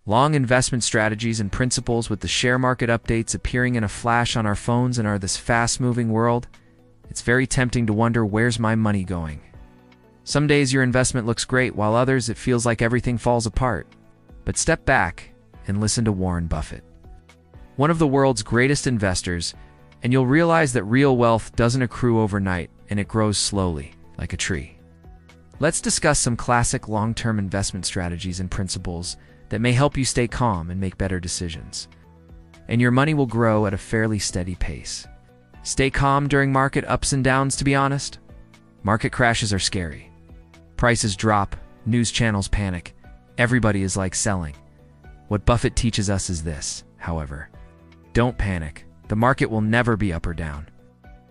Long investment strategies and principles with the share market updates appearing in a flash on our phones and this fast-moving world, it's very tempting to wonder, where's my money going? Some days your investment looks great, while others it feels like everything falls apart. But step back and listen to Warren Buffett, one of the world's greatest investors, and you'll realize that real wealth doesn't accrue overnight, and it grows slowly, like a tree. Let's discuss some classic long-term investment strategies and principles that may help you stay calm and make better decisions. And your money will grow at a fairly steady pace. Stay calm during market ups and downs, to be honest. Market crashes are scary. Prices drop, news channels panic, everybody is like selling. What Buffett teaches us is this, however. Don't panic. The market will never be up or down.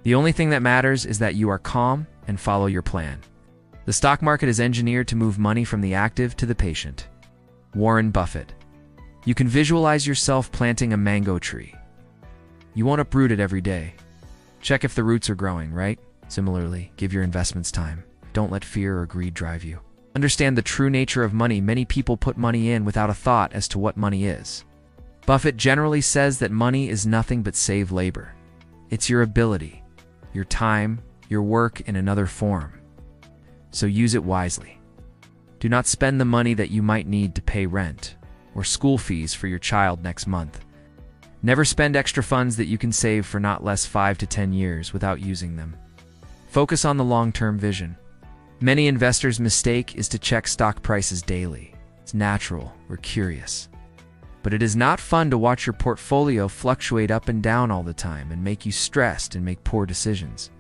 The only thing that matters is that you are calm and follow your plan. The stock market is engineered to move money from the active to the patient. Warren Buffett. You can visualize yourself planting a mango tree. You won't uproot it every day. Check if the roots are growing, right? Similarly, give your investments time. Don't let fear or greed drive you. Understand the true nature of money. Many people put money in without a thought as to what money is. Buffett generally says that money is nothing but slave labor. It's your ability, your time, your work in another form. So use it wisely. Do not spend the money that you might need to pay rent or school fees for your child next month. Never spend extra funds that you can save for not less 5 to 10 years without using them. Focus on the long-term vision. Many investors' mistake is to check stock prices daily. It's natural, we're curious. But it is not fun to watch your portfolio fluctuate up and down all the time and make you stressed and make poor decisions.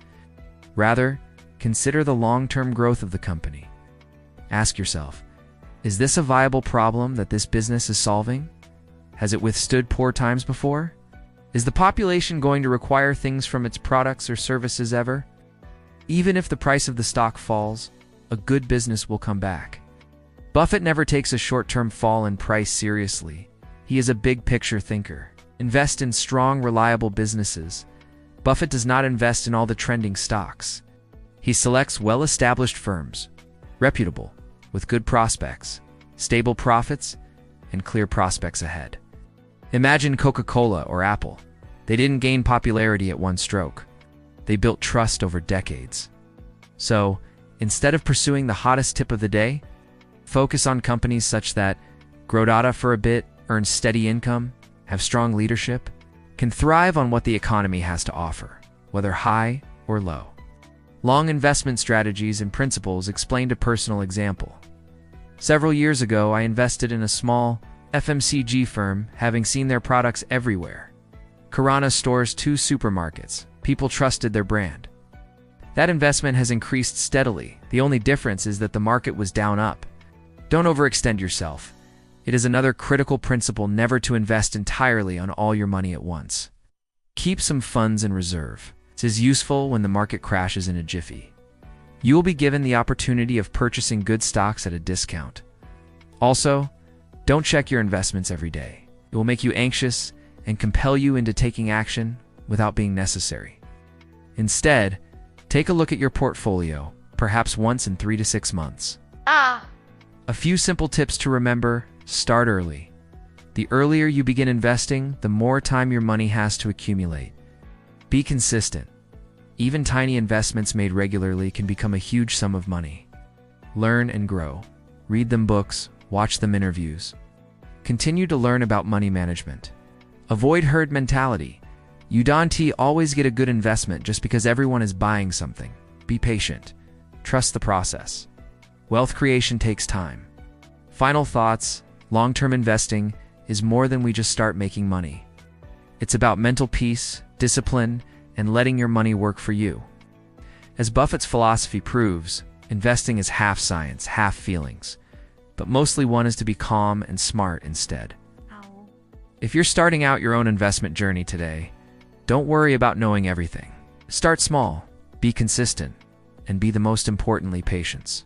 Rather, consider the long-term growth of the company. Ask yourself, is this a viable problem that this business is solving? Has it withstood poor times before? Is the population going to require things from its products or services ever? Even if the price of the stock falls, a good business will come back. Buffett never takes a short-term fall in price seriously. He is a big-picture thinker. Invest in strong, reliable businesses. Buffett does not invest in all the trending stocks. He selects well-established firms, reputable, with good prospects, stable profits, and clear prospects ahead. Imagine Coca-Cola or Apple. They didn't gain popularity at one stroke. They built trust over decades. So, instead of pursuing the hottest tip of the day, focus on companies such that grow data for a bit, earn steady income, have strong leadership, can thrive on what the economy has to offer, whether high or low. Long investment strategies and principles explained a personal example. Several years ago, I invested in a small FMCG firm, having seen their products everywhere. Kirana stores, 2 supermarkets. People trusted their brand. That investment has increased steadily. The only difference is that the market was down up. Don't overextend yourself. It is another critical principle never to invest entirely on all your money at once. Keep some funds in reserve. It is useful when the market crashes in a jiffy. You will be given the opportunity of purchasing good stocks at a discount. Also, don't check your investments every day. It will make you anxious and compel you into taking action without being necessary. Instead, take a look at your portfolio, perhaps once in 3 to 6 months. A few simple tips to remember: start early. The earlier you begin investing, the more time your money has to accumulate. Be consistent. Even tiny investments made regularly can become a huge sum of money. Learn and grow. Read them books, watch them interviews. Continue to learn about money management. Avoid herd mentality. You don't always get a good investment just because everyone is buying something. Be patient. Trust the process. Wealth creation takes time. Final thoughts: long-term investing is more than we just start making money. It's about mental peace, discipline, and letting your money work for you. As Buffett's philosophy proves, investing is half science, half feelings, but mostly one is to be calm and smart instead. If you're starting out your own investment journey today, don't worry about knowing everything. Start small, be consistent, and be the most importantly, patience.